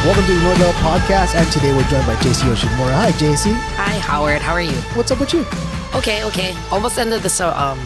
Welcome to the Ignore the Podcast, and today we're joined by JC Yoshimura. Hi, JC. Hi, Howard. How are you? What's up with you? Okay. Almost end of the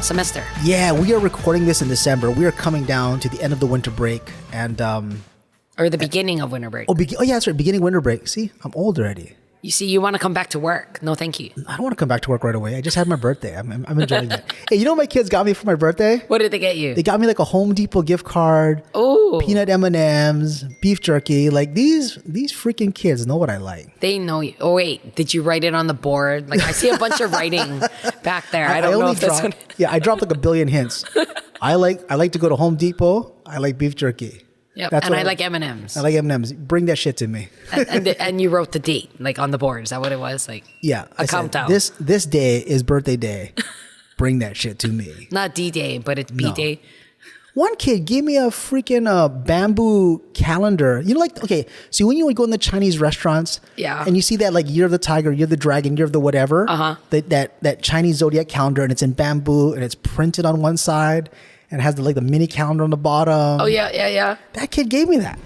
semester. Yeah, we are recording this in December. We are coming down to the end of the winter break, and Or the beginning of winter break. oh yeah, that's right, beginning winter break. See, I'm old already. You see, you want to come back to work. No, thank you. I don't want to come back to work right away. I just had my birthday. I'm enjoying that. Hey, you know what my kids got me for my birthday? What did they get you? They got me like a Home Depot gift card, Oh, peanut M&Ms, beef jerky. Like these freaking kids know what I like. they know you. Oh, wait. Did you write it on the board? Like, I see a bunch of writing back there. I don't know if that's what... Yeah, I dropped like a billion hints. I like to go to Home Depot. I like beef jerky. Yep. That's And what I like M&Ms. I like M&Ms. Bring that shit to me. and you wrote the date, like, on the board. Is that what it was? Like, Yeah, a I said, countdown. This day is birthday day. Bring that shit to me. Not D-Day, but it's B-Day. One kid gave me a freaking bamboo calendar. You know, like, okay, so when you would go in the Chinese restaurants, Yeah. and you see that like year of the tiger, year of the dragon, year of the whatever, that Chinese zodiac calendar, and it's in bamboo and it's printed on one side and it has the mini calendar on the bottom. Oh, yeah. That kid gave me that.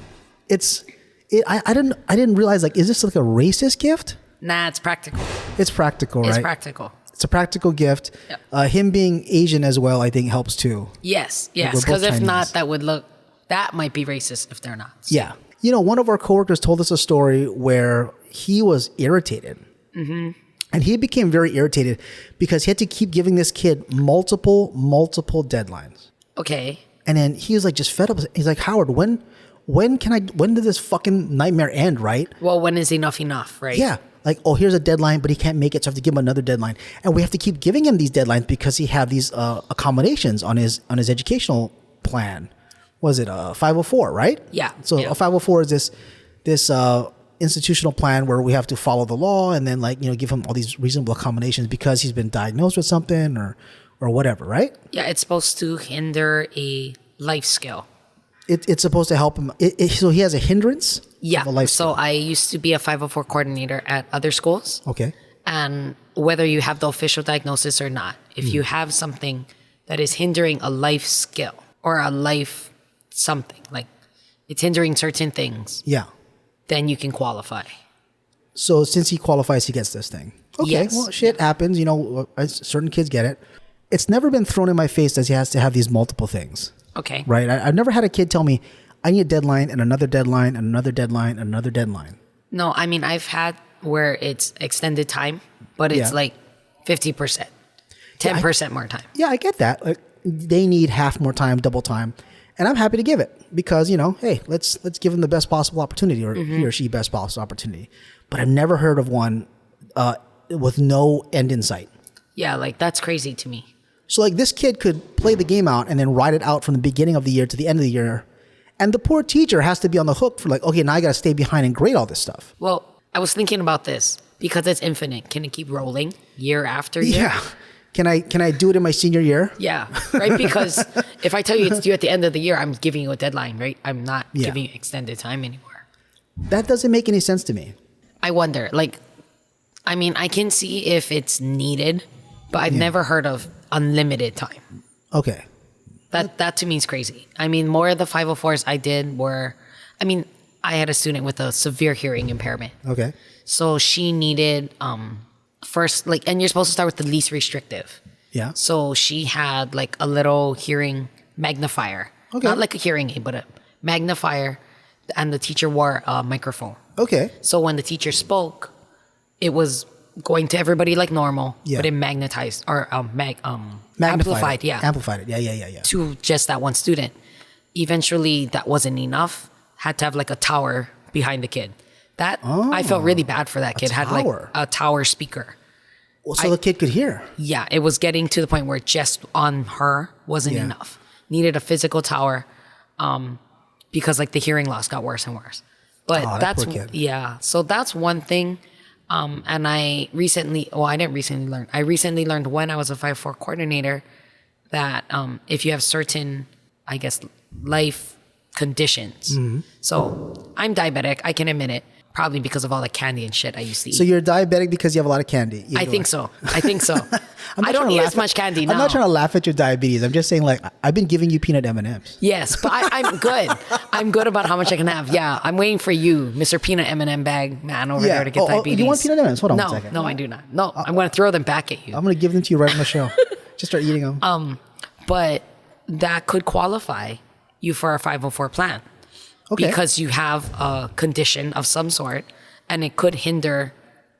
I didn't realize, like, is this like a racist gift? Nah, it's practical. It's practical, right? It's practical. It's a practical gift. Yep. Him being Asian as well, I think, helps too. Yes. we're Because both if not, Chinese. that might be racist if they're not. Yeah. You know, one of our coworkers told us a story where he was irritated. Mm-hmm. And he became very irritated because he had to keep giving this kid multiple deadlines. Okay. And then he was like just fed up. He's like, Howard, when did this fucking nightmare end, right? Well, when is enough, right? Yeah. Like, oh, here's a deadline, but he can't make it, so I have to give him another deadline. And we have to keep giving him these deadlines because he have these accommodations on his educational plan. Was it a 504, right? Yeah. So Yeah. a 504 is this institutional plan where we have to follow the law and then give him all these reasonable accommodations because he's been diagnosed with something or whatever, right? Yeah, it's supposed to hinder a life skill. It's supposed to help him. So he has a hindrance Yeah. of a life So skill. I used to be a 504 coordinator at other schools. Okay. And whether you have the official diagnosis or not, if you have something that is hindering a life skill or a life something, like it's hindering certain things, Yeah. then you can qualify. So since he qualifies, he gets this thing. Okay, Yes. well, shit happens. Certain kids get it. It's never been thrown in my face that he has to have these multiple things, Okay. right? I've never had a kid tell me, I need a deadline and another deadline and another deadline and another deadline. No, I mean, I've had where it's extended time, but it's Yeah. like 50%, 10% more time. Yeah, I get that. Like, they need half more time, double time. And I'm happy to give it because, hey, let's give them the best possible opportunity or he or she best possible opportunity. But I've never heard of one with no end in sight. Yeah, like that's crazy to me. So like this kid could play the game out and then ride it out from the beginning of the year to the end of the year. And the poor teacher has to be on the hook for like, okay, now I got to stay behind and grade all this stuff. Well, I was thinking about this because it's infinite. Can it keep rolling year after year? Yeah. Can I do it in my senior year? Yeah, right? Because if I tell you it's due at the end of the year, I'm giving you a deadline, right? I'm not giving you extended time anymore. That doesn't make any sense to me. I wonder, I can see if it's needed, but I've never heard of unlimited time. Okay. That to me is crazy. I mean, more of the 504s I did were, I had a student with a severe hearing impairment. Okay. So she needed, first, and you're supposed to start with the least restrictive. Yeah. So she had like a little hearing magnifier. Okay. Not like a hearing aid, but a magnifier. And the teacher wore a microphone. Okay. So when the teacher spoke, it was going to everybody like normal, Yeah. but it magnetized or Magnified amplified, it. yeah, Amplified it. Yeah. to just that one student. Eventually, that wasn't enough. Had to have like a tower behind the kid. I felt really bad for that kid. Had like tower. a tower speaker. Well, so the kid could hear. Yeah, it was getting to the point where just on her wasn't Yeah. enough. Needed a physical tower, because like the hearing loss got worse and worse. But Oh, that that's poor kid. yeah. So that's one thing. And I recently learned when I was a 5-4 coordinator that if you have certain, I guess, life conditions. Mm-hmm. So I'm diabetic. I can admit it. Probably because of all the candy and shit I used to eat. So you're diabetic because you have a lot of candy. I think so. I don't eat as much candy now. I'm not trying to laugh at your diabetes. I'm just saying, like, I've been giving you peanut M&Ms. Yes, but I'm good. I'm good about how much I can have. Yeah, I'm waiting for you, Mr. Peanut M&M bag man over there to get diabetes. You want peanut M&Ms? Hold on no, one second. No, I do not. No, I'm going to throw them back at you. I'm going to give them to you right on the show. Just start eating them. But that could qualify you for a 504 plan. Okay. Because you have a condition of some sort, and it could hinder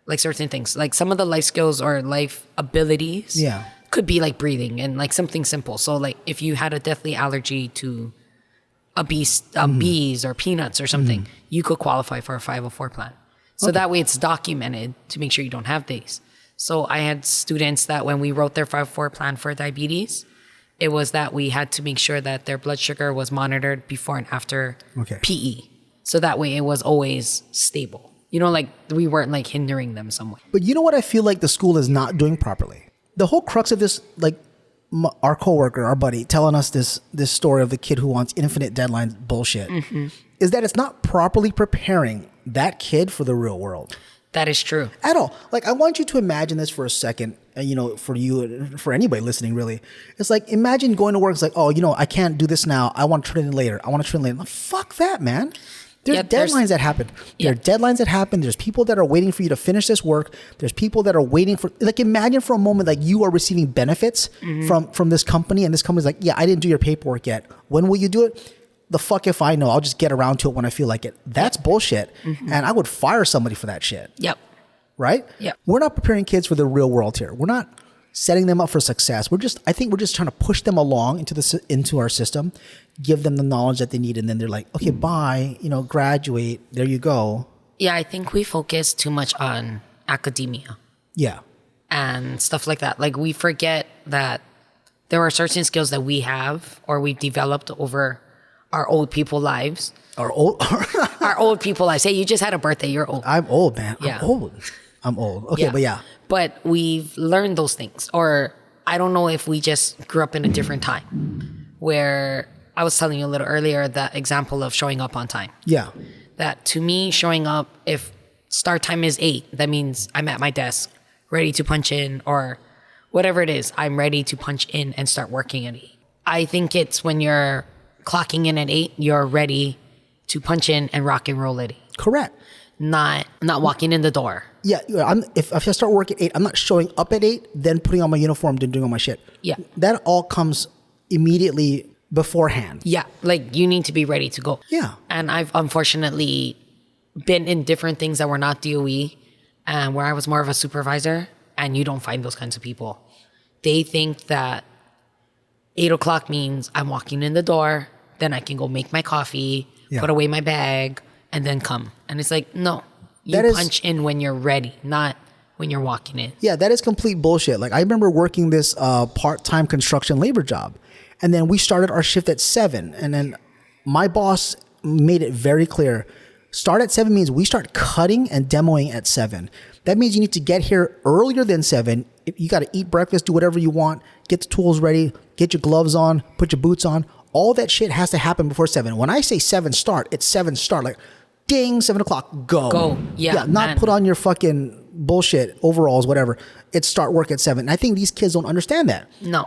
like certain things, like some of the life skills or life abilities. Yeah. Could be like breathing and like something simple. So like if you had a deathly allergy to bees or peanuts or something, you could qualify for a 504 plan. So that way it's documented to make sure you don't have these. So I had students that when we wrote their 504 plan for diabetes, it was that we had to make sure that their blood sugar was monitored before and after PE. So that way it was always stable. You know, like we weren't like hindering them some way. But you know what I feel like the school is not doing properly? The whole crux of this, like our coworker, our buddy, telling us this story of the kid who wants infinite deadlines bullshit, is that it's not properly preparing that kid for the real world. That is true. At all. Like, I want you to imagine this for a second, you know, for you, for anybody listening, really. It's like, imagine going to work. It's like, oh, you know, I can't do this now. I want to turn it in later. I want to turn it in later. Fuck that, man. There's deadlines that happen. There are deadlines that happen. There's people that are waiting for you to finish this work. There's people that are waiting for, like, imagine for a moment, like, you are receiving benefits from this company, and this company's like, yeah, I didn't do your paperwork yet. When will you do it? The fuck if I know. I'll just get around to it when I feel like it. That's bullshit. And I would fire somebody for that shit. Yep. Right? Yep. We're not preparing kids for the real world here. We're not setting them up for success. I think we're just trying to push them along into our system, give them the knowledge that they need, and then they're like, okay, bye, you know, graduate, there you go. Yeah, I think we focus too much on academia. Yeah. And stuff like that. Like we forget that there are certain skills that we have or we've developed over our old people lives. Our old people lives. Hey, you just had a birthday, you're old. I'm old, man. Yeah. I'm old. Okay, but yeah. But we've learned those things. Or I don't know if we just grew up in a different time where I was telling you a little earlier that example of showing up on time. Yeah. That to me, showing up, if start time is 8, that means I'm at my desk ready to punch in, or whatever it is, I'm ready to punch in and start working at 8. I think it's when you're clocking in at 8, you're ready to punch in and rock and roll at 8. Correct. Not walking in the door. Yeah, if I start work at 8, I'm not showing up at 8, then putting on my uniform, then doing all my shit. Yeah. That all comes immediately beforehand. Yeah, like you need to be ready to go. Yeah. And I've unfortunately been in different things that were not DOE, and where I was more of a supervisor, and you don't find those kinds of people. They think that 8 o'clock means I'm walking in the door, then I can go make my coffee, put away my bag, and then come. And it's like, no, you punch in when you're ready, not when you're walking in. Yeah, that is complete bullshit. Like, I remember working this part-time construction labor job, and then we started our shift at 7, and then my boss made it very clear, start at 7 means we start cutting and demoing at 7. That means you need to get here earlier than 7. You got to eat breakfast, do whatever you want, get the tools ready, get your gloves on, put your boots on. All that shit has to happen before 7. When I say 7 start, it's 7 start. Like, ding, 7 o'clock, go. Go, yeah. Not put on your fucking bullshit overalls, whatever. It's start work at 7. And I think these kids don't understand that. No.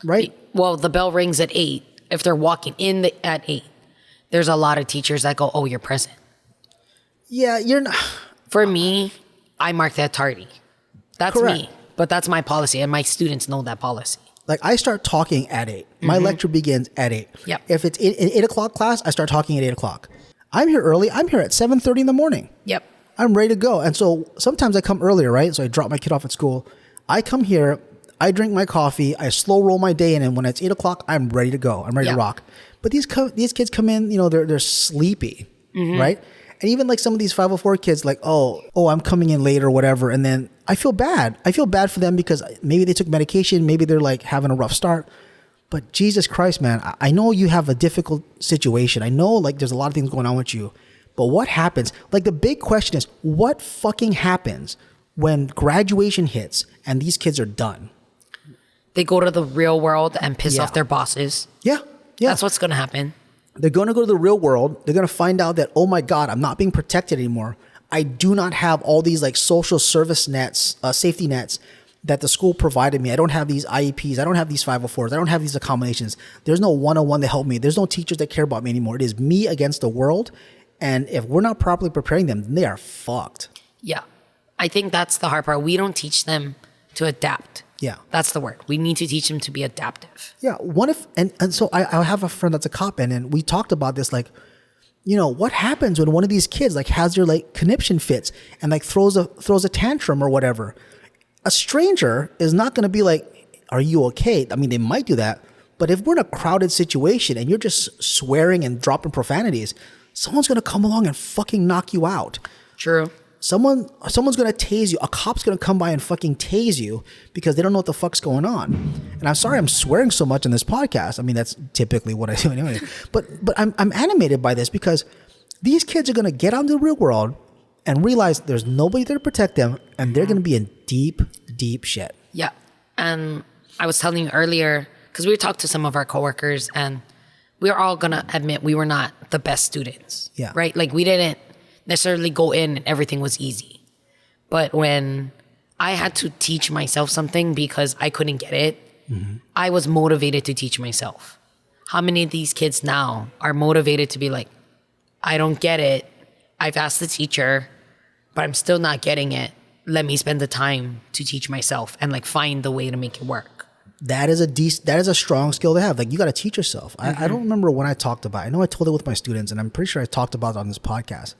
Right? Well, the bell rings at 8. If they're walking in at 8, there's a lot of teachers that go, oh, you're present. Yeah, you're not. For me, I mark that tardy. That's Correct. me. But that's my policy, and my students know that policy. Like, I start talking at 8. My lecture begins at 8. Yep. If it's an 8 o'clock class, I start talking at 8 o'clock. I'm here early. I'm here at 7:30 in the morning. Yep. I'm ready to go. And so sometimes I come earlier, right? So I drop my kid off at school. I come here. I drink my coffee. I slow roll my day in. And when it's 8 o'clock, I'm ready to go. I'm ready to rock. But these kids come in, you know, they're sleepy, right? And even like some of these 504 kids, like, oh, I'm coming in late or whatever. And then I feel bad. I feel bad for them because maybe they took medication. Maybe they're like having a rough start. But Jesus Christ, man, I know you have a difficult situation. I know like there's a lot of things going on with you. But what happens? Like the big question is, what fucking happens when graduation hits and these kids are done? They go to the real world and piss off their bosses. Yeah. That's what's going to happen. They're going to go to the real world. They're going to find out that, oh my God, I'm not being protected anymore. I do not have all these like social service nets, safety nets that the school provided me. I don't have these IEPs. I don't have these 504s. I don't have these accommodations. There's no one-on-one to help me. There's no teachers that care about me anymore. It is me against the world. And if we're not properly preparing them, then they are fucked. Yeah. I think that's the hard part. We don't teach them to adapt. Yeah. That's the word. We need to teach them to be adaptive. Yeah. What if, and so I have a friend that's a cop, and we talked about this, like, you know, what happens when one of these kids like has their like conniption fits and like throws a tantrum or whatever? A stranger is not going to be like, are you okay? I mean, they might do that, but if we're in a crowded situation and you're just swearing and dropping profanities, someone's going to come along and fucking knock you out. True. Someone's going to tase you. A cop's going to come by and fucking tase you because they don't know what the fuck's going on. And I'm sorry I'm swearing so much in this podcast. I mean, that's typically what I do anyway. But I'm animated by this because these kids are going to get out into the real world and realize there's nobody there to protect them, and they're going to be in deep, deep shit. Yeah. And I was telling you earlier, because we talked to some of our coworkers, and we were all going to admit we were not the best students. Yeah. Right? Like, we didn't necessarily go in and everything was easy. But when I had to teach myself something because I couldn't get it, I was motivated to teach myself. How many of these kids now are motivated to be like, I don't get it. I've asked the teacher, but I'm still not getting it. Let me spend the time to teach myself and like find the way to make it work. That is a strong skill to have. Like, you got to teach yourself. I don't remember when I talked about it. I know I told it with my students, and I'm pretty sure I talked about it on this podcast.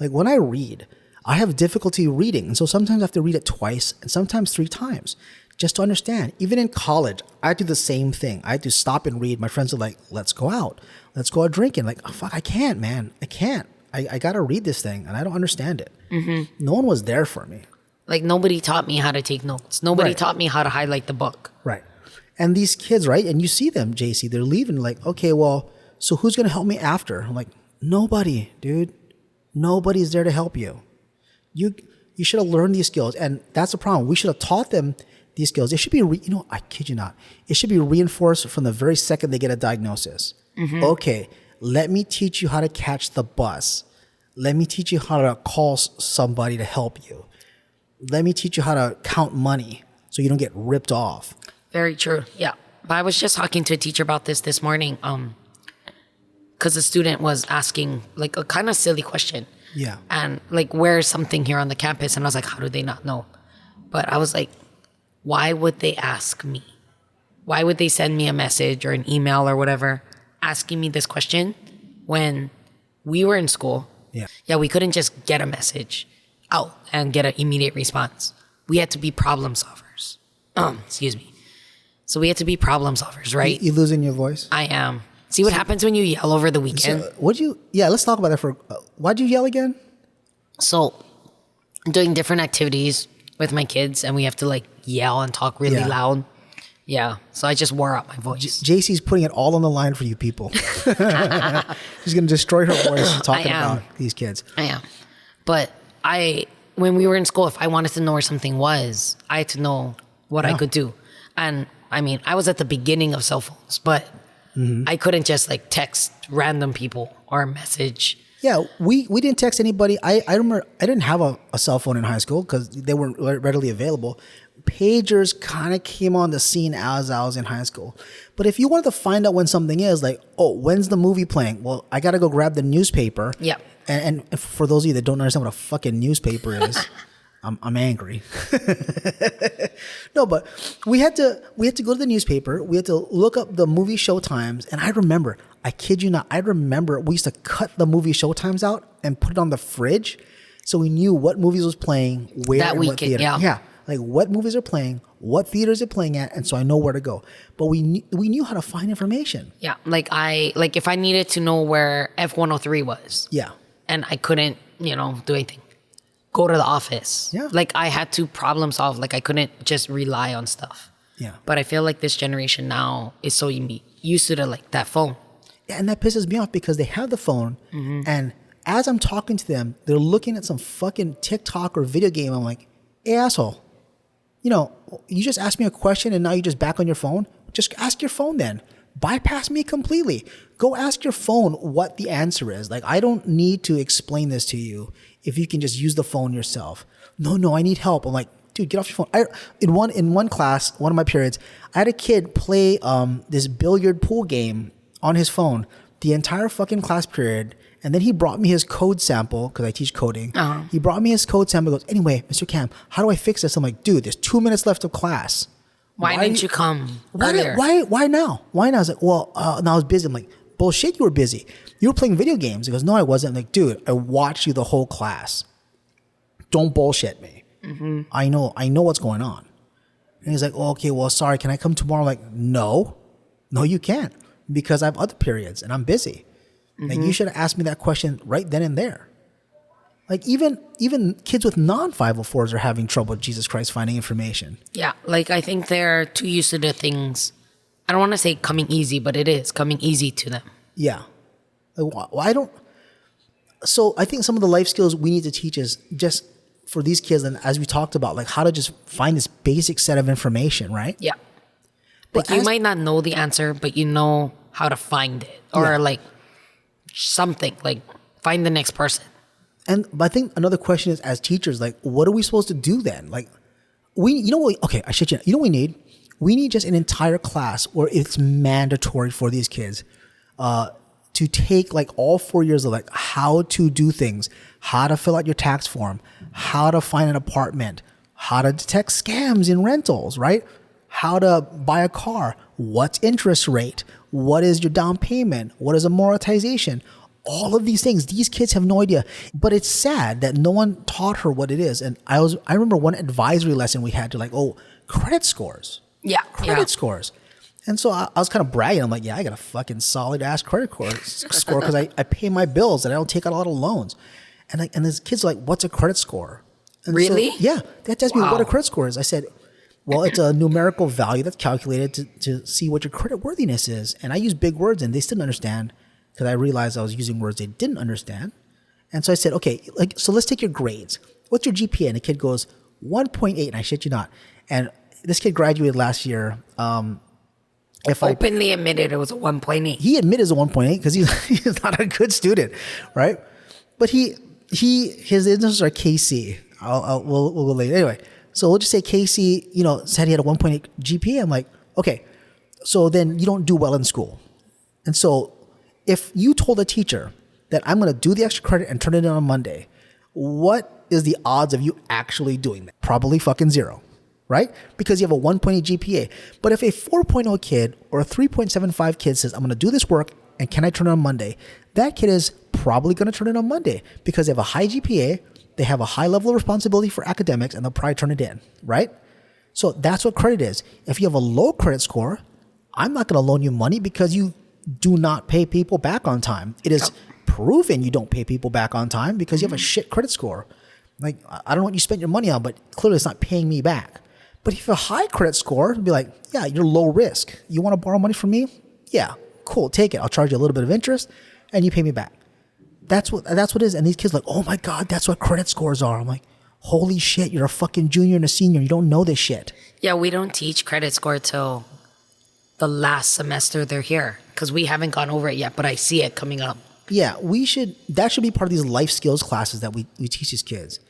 Like, when I read, I have difficulty reading. And so sometimes I have to read it twice and sometimes 3 times just to understand. Even in college, I do the same thing. I had to stop and read. My friends are like, let's go out. Let's go out drinking. Like, oh, fuck, I can't, man. I can't. I got to read this thing, and I don't understand it. No one was there for me. Like, nobody taught me how to take notes. Nobody taught me how to highlight the book. Right. And these kids, right? And you see them, JC, they're leaving like, okay, well, so who's going to help me after? I'm like, nobody, dude. Nobody's there to help you. You should have learned these skills. And that's the problem. We should have taught them these skills. It should be, I kid you not. It should be reinforced from the very second they get a diagnosis. Okay, let me teach you how to catch the bus. Let me teach you how to call somebody to help you. Let me teach you how to count money so you don't get ripped off. Very true. Yeah. But I was just talking to a teacher about this morning. Because the student was asking like a kind of silly question. Yeah. And like, where's something here on the campus? And I was like, how do they not know? But I was like, why would they ask me? Why would they send me a message or an email or whatever asking me this question when we were in school? Yeah. Yeah, we couldn't just get a message out and get an immediate response. We had to be problem solvers. Excuse me. So we had to be problem solvers, right? You losing your voice? I am. See what happens when you yell over the weekend? So, let's talk about that why'd you yell again? So, doing different activities with my kids, and we have to like yell and talk really loud. Yeah. So I just wore out my voice. JC's putting it all on the line for you people. She's going to destroy her voice talking about these kids. I am. But when we were in school, if I wanted to know where something was, I had to know what I could do. And I mean, I was at the beginning of cell phones, but I couldn't just like text random people or message. Yeah, we didn't text anybody. I remember I didn't have a cell phone in high school because they weren't readily available. Pagers kind of came on the scene as I was in high school. But if you wanted to find out when something is, like, oh, when's the movie playing? Well, I got to go grab the newspaper. Yeah. And for those of you that don't understand what a fucking newspaper is, I'm angry. No, but we had to go to the newspaper. We had to look up the movie show times. And I remember, I kid you not, we used to cut the movie show times out and put it on the fridge so we knew what movies was playing, where, that weekend, what theater. Yeah. Like what movies are playing, what theaters are playing at, and so I know where to go. But we knew how to find information. Yeah, like if I needed to know where F-103 was. Yeah. And I couldn't, do anything. Go to the office. Yeah. Like I had to problem solve. Like I couldn't just rely on stuff. Yeah. But I feel like this generation now is so used to like that phone. Yeah, and that pisses me off because they have the phone, and as I'm talking to them, they're looking at some fucking TikTok or video game. I'm like, hey, asshole. You just asked me a question and now you're just back on your phone. Just ask your phone then. Bypass me completely. Go ask your phone what the answer is. Like, I don't need to explain this to you if you can just use the phone yourself. No, I need help. I'm like, dude, get off your phone. In one class, one of my periods, I had a kid play this billiard pool game on his phone the entire fucking class period. And then he brought me his code sample because I teach coding. He brought me his code sample. He goes, anyway, Mr. Cam, how do I fix this? I'm like, dude, there's 2 minutes left of class. Why didn't you come earlier? Why now? Why now? I was like, well, no, I was busy. I'm like, bullshit, you were busy. You were playing video games. He goes, no, I wasn't. I'm like, dude, I watched you the whole class. Don't bullshit me. I know what's going on. And he's like, oh, okay, well, sorry, can I come tomorrow? I'm like, no, you can't because I have other periods and I'm busy. Like you should have asked me that question right then and there. Like even kids with non-504s are having trouble with Jesus Christ finding information. Yeah, like I think they're too used to the things. I don't want to say coming easy, but it is coming easy to them. Yeah. Like, so I think some of the life skills we need to teach is just for these kids, and as we talked about, like how to just find this basic set of information, right? Yeah. Like you might not know the answer, but you know how to find it. Or like something, like find the next person. But I think another question is, as teachers, like, what are we supposed to do then? Like, I shit you. You know what we need? We need just an entire class where it's mandatory for these kids to take like all 4 years of like how to do things, how to fill out your tax form, how to find an apartment, how to detect scams in rentals, right? How to buy a car, what's interest rate, what is your down payment, what is amortization, all of these things. These kids have no idea, but it's sad that no one taught her what it is. And I remember one advisory lesson we had to like, credit scores. Yeah. Credit scores. And so I was kind of bragging. I'm like, yeah, I got a fucking solid ass credit score because I pay my bills and I don't take out a lot of loans. And this kid's like, what's a credit score? And really? So, yeah. They had to ask me what a credit score is. I said, well, it's a numerical value that's calculated to see what your credit worthiness is. And I use big words and they still didn't understand because I realized I was using words they didn't understand. And so I said, okay, so let's take your grades. What's your GPA? And the kid goes, 1.8. And I shit you not. And this kid graduated last year. Openly admitted it was a 1.8. He admitted it was a 1.8 because he's not a good student, right? But his initials are KC. We'll go later. Anyway, so we'll just say Casey, said he had a 1.8 GPA. I'm like, okay, so then you don't do well in school. And so if you told a teacher that I'm going to do the extra credit and turn it in on Monday, what is the odds of you actually doing that? Probably fucking zero, right? Because you have a 1.8 GPA. But if a 4.0 kid or a 3.75 kid says, I'm going to do this work and can I turn it on Monday? That kid is probably going to turn it on Monday because they have a high GPA. They have a high level of responsibility for academics and they'll probably turn it in, right? So that's what credit is. If you have a low credit score, I'm not going to loan you money because you do not pay people back on time. It is proven you don't pay people back on time because you have a shit credit score. Like, I don't know what you spent your money on, but clearly it's not paying me back. But if you have a high credit score, it'd be like, yeah, you're low risk. You want to borrow money from me? Yeah, cool, take it. I'll charge you a little bit of interest and you pay me back. That's what it is. And these kids are like, oh my God, that's what credit scores are. I'm like, holy shit, you're a fucking junior and a senior. You don't know this shit. Yeah, we don't teach credit score till the last semester they're here because we haven't gone over it yet, but I see it coming up. Yeah, that should be part of these life skills classes that we teach these kids.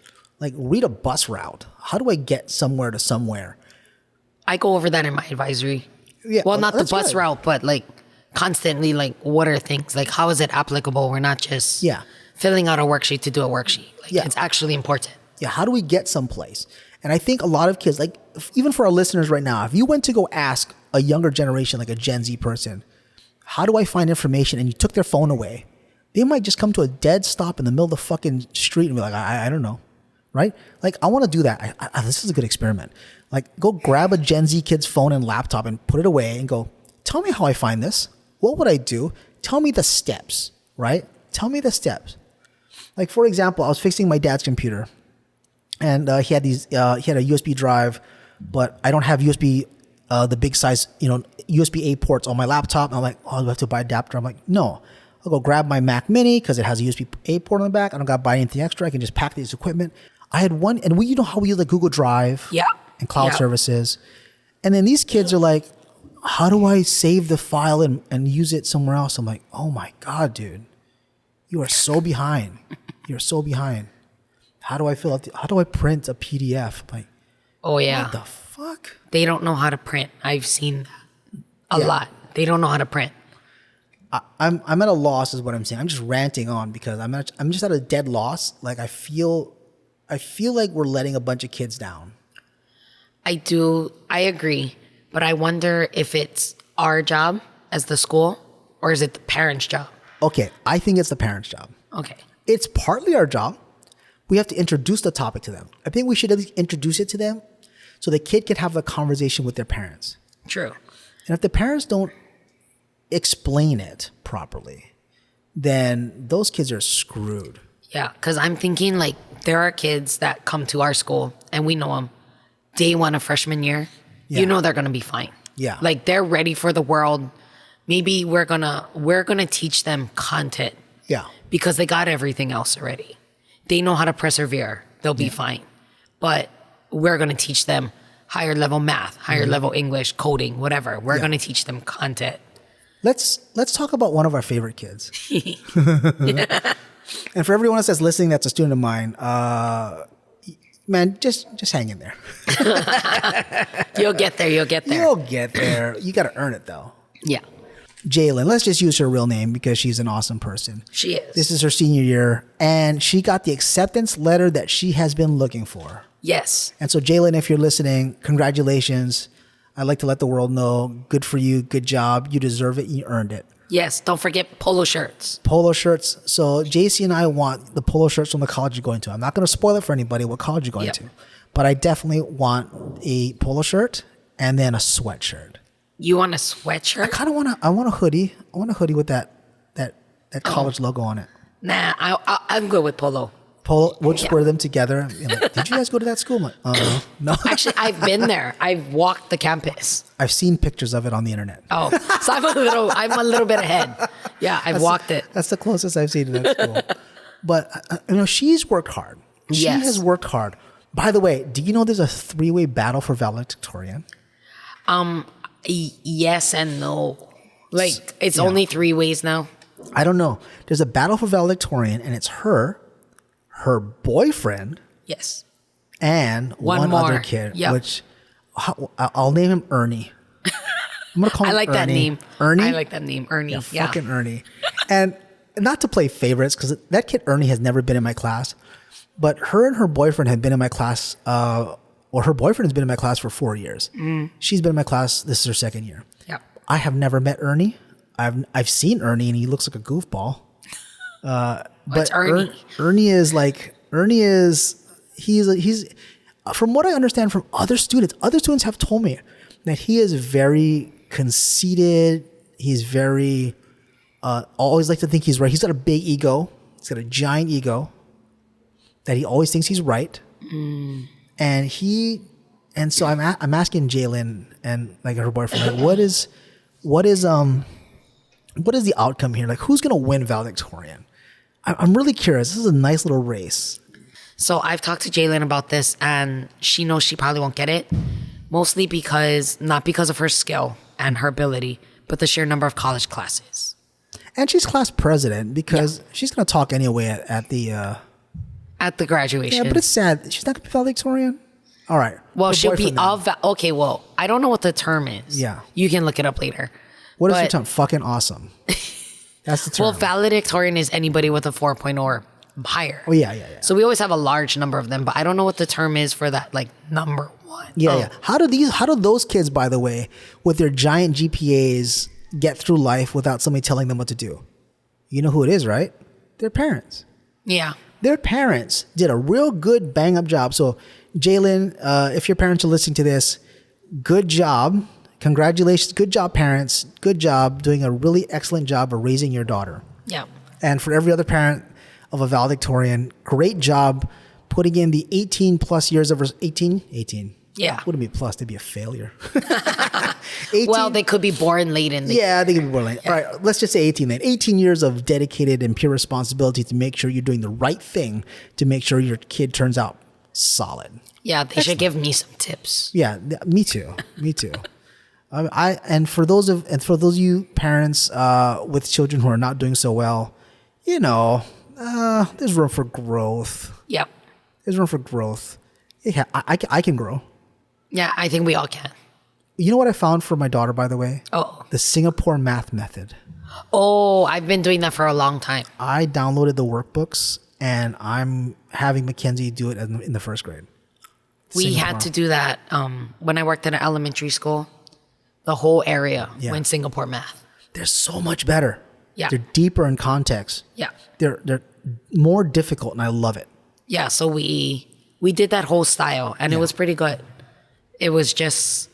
Like, read a bus route. How do I get somewhere to somewhere? I go over that in my advisory. Yeah, well, not the bus good. route, but like constantly, like, what are things? Like, how is it applicable? We're not just filling out a worksheet to do a worksheet. Like, it's actually important. Yeah, how do we get someplace? And I think a lot of kids, like, even for our listeners right now, if you went to go ask a younger generation, like a Gen Z person, how do I find information? And you took their phone away, they might just come to a dead stop in the middle of the fucking street and be like, I don't know. Right? Like, I want to do that. This is a good experiment. Like, go grab a Gen Z kid's phone and laptop and put it away and go, tell me how I find this. What would I do? Tell me the steps, right? Tell me the steps. Like, for example, I was fixing my dad's computer and he had a USB drive, but I don't have USB, the big size, USB-A ports on my laptop. And I'm like, oh, do I have to buy an adapter? I'm like, no. I'll go grab my Mac Mini because it has a USB-A port on the back. I don't got to buy anything extra. I can just pack this equipment. I had one, and you know how we use like Google Drive and cloud services. And then these kids are like, how do I save the file and use it somewhere else? I'm like, oh my God, dude, you are so behind. You're so behind. How do I fill out? How do I print a PDF? Like, Oh yeah. what the fuck? They don't know how to print. I've seen that a lot. They don't know how to print. I'm at a loss, is what I'm saying. I'm just ranting on because I'm just at a dead loss. Like I feel like we're letting a bunch of kids down. I agree, but I wonder if it's our job as the school or is it the parents' job? Okay, I think it's the parents' job. Okay. It's partly our job. We have to introduce the topic to them. I think we should at least introduce it to them so the kid can have a conversation with their parents. True. And if the parents don't explain it properly, then those kids are screwed. Yeah, because I'm thinking like there are kids that come to our school and we know them day one of freshman year. Yeah. You know they're gonna be fine. Yeah. Like they're ready for the world. Maybe we're gonna teach them content. Yeah. Because they got everything else already. They know how to persevere. They'll be fine. But we're gonna teach them higher level math, higher level English, coding, whatever. We're gonna teach them content. Let's talk about one of our favorite kids. And for everyone else that's listening, that's a student of mine. Man, just hang in there. You'll get there. You'll get there. You'll get there. You got to earn it though. Yeah, Jalen, let's just use her real name because she's an awesome person. she is. This is her senior year, and she got the acceptance letter that she has been looking for. Yes. And so, Jalen, if you're listening, congratulations. I'd like to let the world know, good for you, good job. You deserve it. You earned it. Yes. Don't forget polo shirts. Polo shirts. So JC and I want the polo shirts from the college you're going to. I'm not going to spoil it for anybody what college you're going to, but I definitely want a polo shirt and then a sweatshirt. You want a sweatshirt? I kind of want I want a hoodie. I want a hoodie with that college logo on it. Nah, I'm good with polo. Polo. We'll just wear them together. Like, did you guys go to that school? I'm like, no. Actually, I've been there. I've walked the campus. I've seen pictures of it on the internet. Oh, so I'm a little bit ahead. Yeah, I've walked it. That's the closest I've seen to that school. But she's worked hard. She has worked hard. By the way, do you know there's a 3-way battle for valedictorian? Yes and no. Like it's only 3 ways now. I don't know. There's a battle for valedictorian, and it's her boyfriend, Yes. and one more. other kid, Yep. which I'll name him Ernie. I'm gonna call him I like that Ernie. name. Ernie. I like that name, Ernie. Yeah. Fucking Ernie. And not to play favorites, because that kid Ernie has never been in my class, but her and her boyfriend have been in my class. Or her boyfriend has been in my class for 4 years. She's been in my class. This is her 2nd year. Yeah. I have never met Ernie. I've seen Ernie, and he looks like a goofball. But Ernie? Ernie is he's from what I understand from other students have told me that he is very conceited. He's very always like to think he's right. He's got a big ego. He's got a giant ego that he always thinks he's right. And so I'm asking Jalen and like her boyfriend, like, what is the outcome here? Like, who's gonna win valedictorian? I'm really curious. This is a nice little race. So I've talked to Jalen about this, and she knows she probably won't get it, mostly not because of her skill and her ability, but the sheer number of college classes. And she's class president because she's gonna talk anyway at the graduation. Yeah, but it's sad. She's not gonna be valedictorian. All right. Well, Her she'll be boyfriend then. okay. Well, I don't know what the term is. Yeah. You can look it up later. What is the term? Fucking awesome. That's the term. Well, valedictorian is anybody with a 4.0 or higher. Oh yeah. So we always have a large number of them, but I don't know what the term is for that, like number one. Yeah. How do those kids, by the way, with their giant GPAs, get through life without somebody telling them what to do? You know who it is, right? Their parents. Yeah. Their parents did a real good bang up job. So, Jalen, if your parents are listening to this, good job. Congratulations. Good job, parents. Good job doing a really excellent job of raising your daughter. Yeah. And for every other parent of a valedictorian, great job putting in the 18 plus years of 18. Yeah. Wouldn't be plus, they'd be a failure. 18, well, they could be born late in the Yeah, they could be born late. Yeah. All right, let's just say 18 then. 18 years of dedicated and pure responsibility to make sure you're doing the right thing to make sure your kid turns out solid. Yeah, they should give me some tips. Yeah, me too. And for those of you parents with children who are not doing so well, there's room for growth. Yep. There's room for growth. Yeah, I can grow. Yeah, I think we all can. You know what I found for my daughter, by the way? Oh. The Singapore math method. Oh, I've been doing that for a long time. I downloaded the workbooks, and I'm having Mackenzie do it in the first grade. We had to do that when I worked at an elementary school. The whole area went Singapore math. They're so much better. Yeah. They're deeper in context. Yeah. They're more difficult, and I love it. Yeah, so we did that whole style, and it was pretty good. It was just,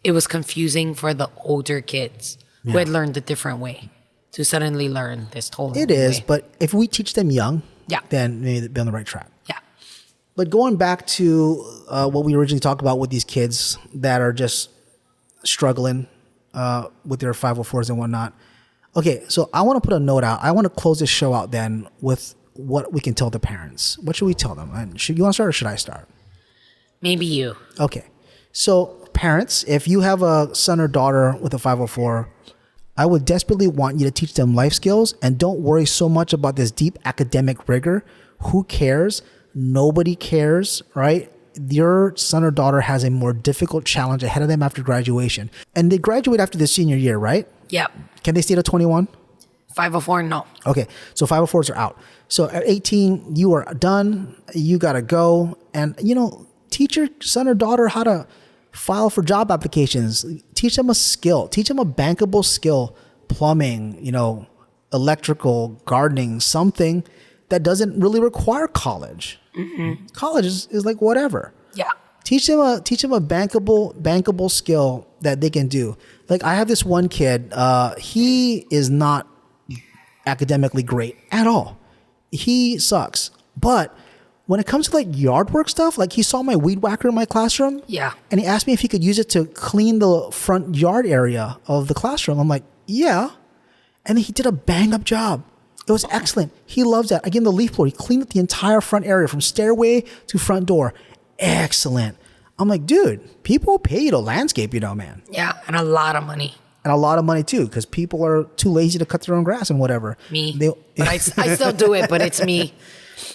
it was confusing for the older kids who had learned a different way to suddenly learn this totally It is, way. but if we teach them young, Yeah. then maybe they'll be on the right track. Yeah. But going back to what we originally talked about with these kids that are just struggling with their 504s and whatnot. Okay, so I want to put a note out. I want to close this show out then with what we can tell the parents. What should we tell them? And you want to start or should I start? Maybe you. Okay. So parents, if you have a son or daughter with a 504, I would desperately want you to teach them life skills and don't worry so much about this deep academic rigor. Who cares? Nobody cares, right? Your son or daughter has a more difficult challenge ahead of them after graduation. And they graduate after the senior year, right? Yep. Can they stay to 21? 504, no. Okay, so 504s are out. So at 18, you are done. You got to go. And, teach your son or daughter how to file for job applications. Teach them a skill. Teach them a bankable skill. Plumbing, electrical, gardening, something that doesn't really require college. Mm-hmm. College is like whatever. Yeah. Teach them a bankable skill that they can do. Like I have this one kid, he is not academically great at all. He sucks. But when it comes to like yard work stuff, like he saw my weed whacker in my classroom. Yeah. And he asked me if he could use it to clean the front yard area of the classroom. I'm like, yeah. And he did a bang up job. It was excellent. He loves that. I gave him the leaf blower. He cleaned up the entire front area from stairway to front door. Excellent. I'm like, dude, people pay you to landscape, man. Yeah, and a lot of money. And a lot of money too, because people are too lazy to cut their own grass and whatever. Me. But I still do it, but it's me.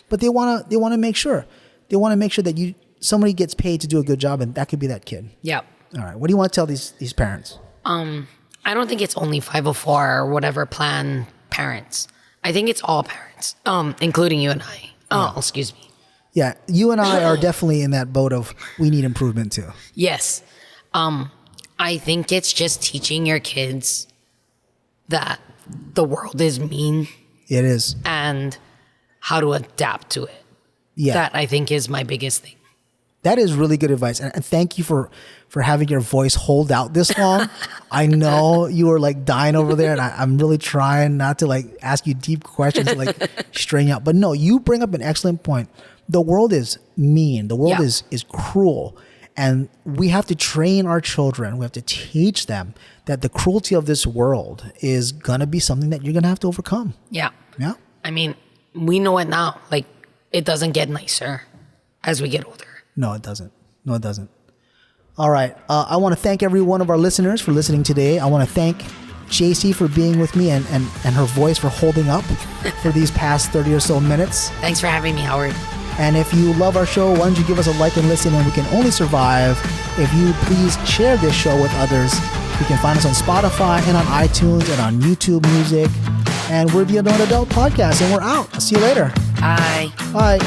But they want to make sure. They want to make sure that somebody gets paid to do a good job, and that could be that kid. Yep. All right. What do you want to tell these parents? I don't think it's only 504 or whatever plan parents. I think it's all parents, including you and I. Oh, excuse me. Yeah, you and I are definitely in that boat of we need improvement too. Yes. I think it's just teaching your kids that the world is mean. It is. And how to adapt to it. Yeah. That I think is my biggest thing. That is really good advice. And thank you for having your voice hold out this long. I know you were like dying over there, and I'm really trying not to like ask you deep questions to like strain you out. But no, you bring up an excellent point. The world is mean. The world is cruel. And we have to train our children. We have to teach them that the cruelty of this world is going to be something that you're going to have to overcome. Yeah. Yeah. I mean, we know it now. Like, it doesn't get nicer as we get older. No, it doesn't. No, it doesn't. All right. I want to thank every one of our listeners for listening today. I want to thank JC for being with me and her voice for holding up for these past 30 or so minutes. Thanks for having me, Howard. And if you love our show, why don't you give us a like and listen? And we can only survive if you please share this show with others. You can find us on Spotify and on iTunes and on YouTube Music. And we're the Adult Podcast, and we're out. I'll see you later. Bye. Bye.